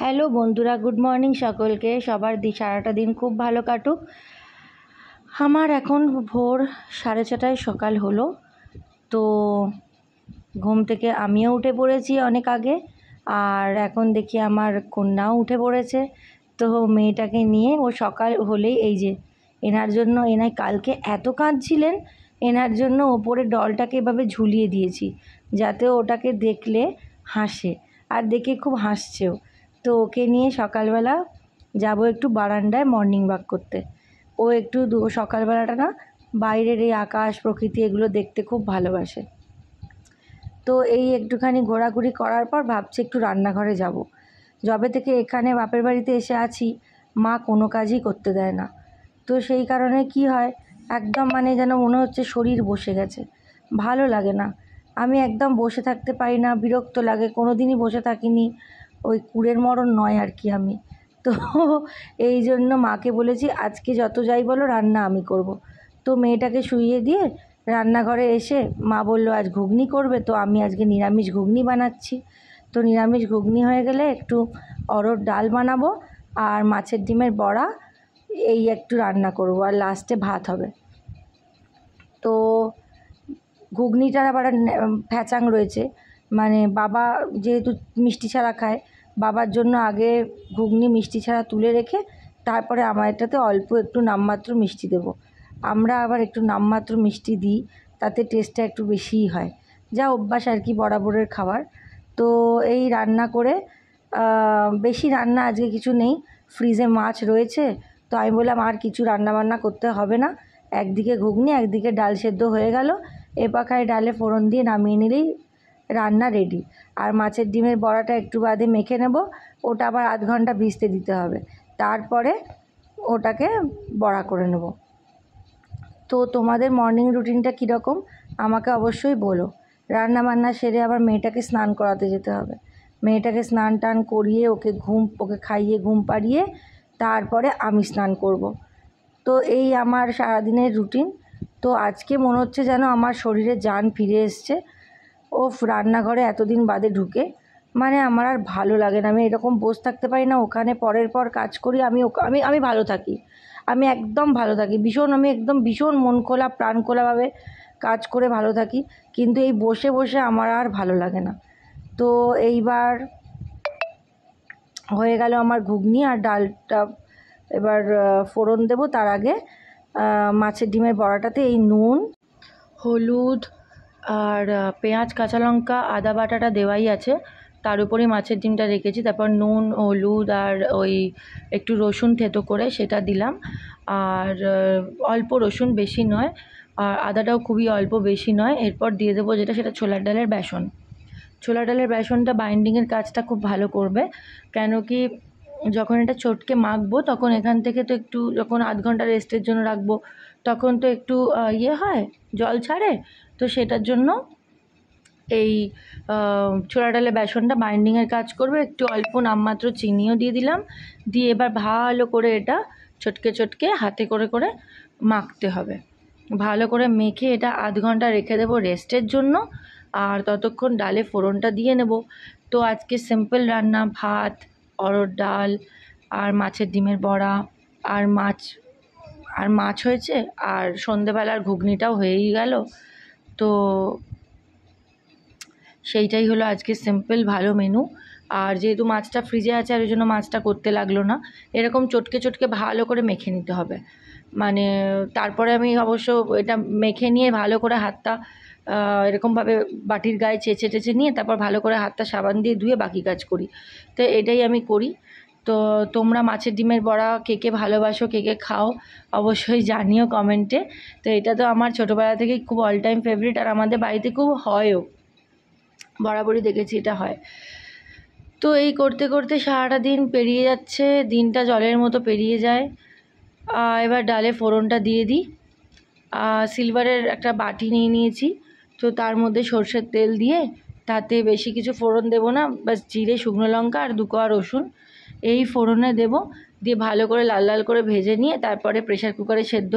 Hello বন্ধুরা, good morning সকলকে। সবার সারাটা দিন খুব ভালো কাটুক। আমার এখন ভোর 6:30 সকাল হলো। তো ঘুম থেকে আমিও উঠে পড়েছি অনেক আগে, আর এখন দেখি আমার কন্যাও উঠে পড়েছে। তো মেয়েটাকে নিয়ে ও সকাল হলেই এই যে এনার জন্য, এনাই কালকে এত কাঁদছিলেন, এনার জন্য ওপরে ডলটাকে এভাবে ঝুলিয়ে দিয়েছি যাতে ওটাকে দেখলে হাসে, আর দেখে খুব হাসছেও। তো ওকে নিয়ে সকালবেলা যাব একটু বারান্দায় মর্নিং ওয়াক করতে। ও একটু সকালবেলাটা না বাইরের এই আকাশ প্রকৃতি এগুলো দেখতে খুব ভালোবাসে। তো এই একটুখানি ঘোরাঘুরি করার পর ভাবছি একটু রান্নাঘরে যাব। যবে থেকে এখানে বাপের বাড়িতে এসে আছি, মা কোনো কাজই করতে দেয় না। তো সেই কারণে কি হয়, একদম যেন মনে হচ্ছে শরীর বসে গেছে, ভালো লাগে না। আমি একদম বসে থাকতে পারি না, বিরক্ত লাগে। কোনো দিনই বসে থাকিনি, ওই কুড়ের মরণ নয় আর কি আমি। তো এই জন্য মাকে বলেছি আজকে যত যাই বলো রান্না আমি করব। তো মেয়েটাকে শুইয়ে দিয়ে রান্নাঘরে এসে মা বললো আজ ঘুগনি করবে, তো আমি আজকে নিরামিষ ঘুগনি বানাচ্ছি। তো নিরামিষ ঘুগনি হয়ে গেলে একটু অরহর ডাল বানাবো, আর মাছের ডিমের বড়া এই একটু রান্না করব, আর লাস্টে ভাত হবে। তো ঘুগনিটার আবার ফ্যাচাং রয়েছে, বাবা যেহেতু মিষ্টি ছাড়া খায়, বাবার জন্য আগে ঘুগনি মিষ্টি ছাড়া তুলে রেখে তারপরে আমার এটাতে অল্প একটু নামমাত্র মিষ্টি দেব। আমরা আবার একটু নামমাত্র মিষ্টি দিই, তাতে টেস্টটা একটু বেশিই হয়, যা অভ্যাস আর কি বরাবরের খাবার। তো এই রান্না করে বেশি রান্না আজকে কিছু নেই, ফ্রিজে মাছ রয়েছে। তো আমি বললাম আর কিছু রান্না বান্না করতে হবে না, একদিকে ঘুগনি একদিকে ডাল সেদ্ধ হয়ে গেল, পাখায় ডালে ফোড়ন দিয়ে নামিয়ে নিলেই রান্না রেডি। আর মাছের ডিমের বড়াটা একটু বাদে মেখে নেব, ওটা আবার আধ ঘন্টা ভিজতে দিতে হবে, তারপরে ওটাকে বড়া করে নেব। তো তোমাদের মর্নিং রুটিনটা কীরকম আমাকে অবশ্যই বলো। রান্না বান্না সেরে আবার মেয়েটাকে স্নান করাতে যেতে হবে। মেয়েটাকে স্নান টান করিয়ে ওকে খাইয়ে ঘুম পাড়িয়ে তারপরে আমি স্নান করব। তো এই আমার সারাদিনের রুটিন। তো আজকে মনে হচ্ছে যেন আমার শরীরে জান ফিরে এসছে। রান্নাঘরে এতদিন বাদে ঢুকে আমার আর ভালো লাগে না। আমি এরকম বসে থাকতে পারি না, ওখানে পরের পর কাজ করি। আমি আমি আমি ভালো থাকি, আমি একদম ভালো থাকি আমি একদম ভীষণ মন খোলা প্রাণ খোলাভাবে কাজ করে ভালো থাকি। কিন্তু এই বসে বসে আমার আর ভালো লাগে না। তো এইবার হয়ে গেল আমার ঘুগনি আর ডালটা, এবার ফোড়ন দেব। তার আগে মাছের ডিমের বড়াটাতে এই নুন, হলুদ আর পেঁয়াজ, কাঁচা লঙ্কা, আদা বাটাটা দেওয়াই আছে, তার উপরেই মাছের ডিমটা রেখেছি। তারপর নুন, হলুদ আর ওই একটু রসুন থেতো করে সেটা দিলাম, আর অল্প রসুন, বেশি নয়, আর আদাটাও খুবই অল্প, বেশি নয়। এরপর দিয়ে দেবো সেটা ছোলার ডালের বেসন। ছোলা ডালের বেসনটা বাইন্ডিংয়ের কাজটা খুব ভালো করবে, কেন কি যখন এটা চটকে মাখবো তখন এখান থেকে তো একটু, যখন আধ ঘন্টা রেস্টের জন্য রাখবো তখন তো একটু হয়, জল ছাড়ে। তো সেটার জন্য এই ছোলা ডালের বেসনটা বাইন্ডিংয়ের কাজ করবে। একটু অল্প নামমাত্র চিনিও দিয়ে দিলাম, দিয়ে এবার ভালো করে এটা চটকে চটকে হাতে করে করে মাখতে হবে। ভালো করে মেখে এটা আধ ঘন্টা রেখে দেবো রেস্টের জন্য, আর ততক্ষণ ডালে ফোড়নটা দিয়ে নেব। তো আজকে সিম্পল রান্না, ভাত, অরহর ডাল আর মাছের ডিমের বড়া আর মাছ হয়েছে, আর সন্ধেবেলার ঘুগনিটাও হয়েই গেল। তো সেইটাই হলো আজকে সিম্পল ভালো মেনু। আর যেহেতু মাছটা ফ্রিজে আছে আর ওই জন্য মাছটা করতে লাগলো না। এরকম চটকে চটকে ভালো করে মেখে নিতে হবে। তারপরে আমি অবশ্য এটা মেখে নিয়ে ভালো করে হাতটা এরকমভাবে বাটির গায়ে চেঁচে টেচে নিয়ে তারপর ভালো করে হাতটা সাবান দিয়ে ধুয়ে বাকি কাজ করি। তো এটাই আমি করি। তো তোমরা মাছের ডিমের বড়া কে কে ভালোবাসো, কে কে খাও অবশ্যই জানিও কমেন্টে। তো এটা তো আমার ছোটোবেলা থেকেই খুব অল টাইম ফেভারিট, আর আমাদের বাড়িতে খুব হয়ও, বরাবরই দেখেছি এটা হয়। তো এই করতে করতে সারাটা দিন পেরিয়ে যাচ্ছে, দিনটা জলের মতো পেরিয়ে যায়। এবার ডালে ফোড়নটা দিয়ে দিই। সিলভারের একটা বাটি নিয়ে নিয়েছি, তো তার মধ্যে সর্ষের তেল দিয়ে, তাতে বেশি কিছু ফোড়ন দেবো না, বাস জিরে, শুকনো লঙ্কা আর 2 কোয়া রসুন এই ফোড়নে দেব। দিয়ে ভালো করে লাল লাল করে ভেজে নিয়ে তারপরে প্রেশার কুকারে সেদ্ধ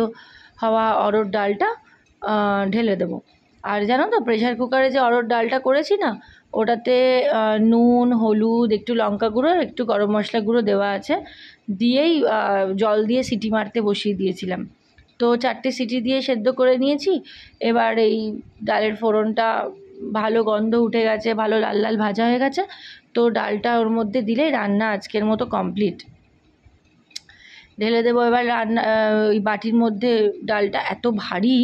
হওয়া অরহর ডালটা ঢেলে দেবো। আর জানো তো প্রেশার কুকারে যে অরহর ডালটা করেছি না, ওটাতে নুন, হলুদ, একটু লঙ্কা গুঁড়ো, একটু গরম মশলা গুঁড়ো দেওয়া আছে, দিয়েই জল দিয়ে সিটি মারতে বসিয়ে দিয়েছিলাম। তো 4টে সিটি দিয়ে সেদ্ধ করে নিয়েছি। এবার এই ডালের ফোড়নটা ভালো গন্ধ উঠে গেছে, ভালো লাল লাল ভাজা হয়ে গেছে। তো ডালটা ওর মধ্যে দিলেই রান্না আজকের মতো কমপ্লিট। ঢেলে দেবো এবার রান্না ওই বাটির মধ্যে। ডালটা এত ভারী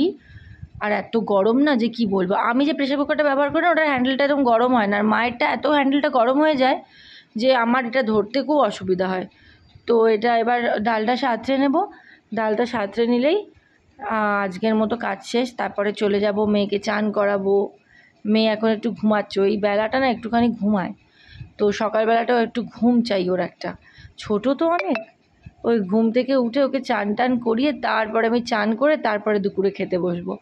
আর এত গরম না যে কি বলবো। আমি যে প্রেশার কুকারটা ব্যবহার করি না, ওটার হ্যান্ডেলটা এরকম গরম হয় না, আর মায়েরটা এত হ্যান্ডেলটা গরম হয়ে যায় যে আমার এটা ধরতে খুব অসুবিধা হয়। তো এটা এবার ডালটা সাঁতরে নেব। ডালটা সাঁতরে নিলেই আজকের মতো কাজ শেষ। তারপরে চলে যাব, মেয়েকে চান করাবো। মেয়ে এখন একটু ঘুমাচ্ছে, ওই বেলাটা না একটুখানি ঘুমায়। তো সকালবেলাটাও একটু ঘুম চাই ওর একটা, ছোটো তো অনেক। ওই ঘুম থেকে উঠে ওকে চান টান করিয়ে তারপরে আমি চান করে তারপরে দুপুরে খেতে বসবো।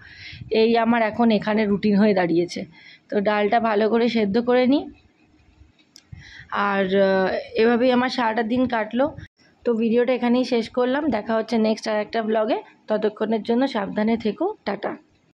এই আমার এখন এখানে রুটিন হয়ে দাঁড়িয়েছে। তো ডালটা ভালো করে সেদ্ধ করে নিই, আর এভাবেই আমার সারাটা দিন কাটলো। তো ভিডিওটা এখানেই শেষ করলাম। দেখা হচ্ছে নেক্সট আর একটা ব্লগে। ততক্ষণের জন্য সাবধানে থেকো। টাটা।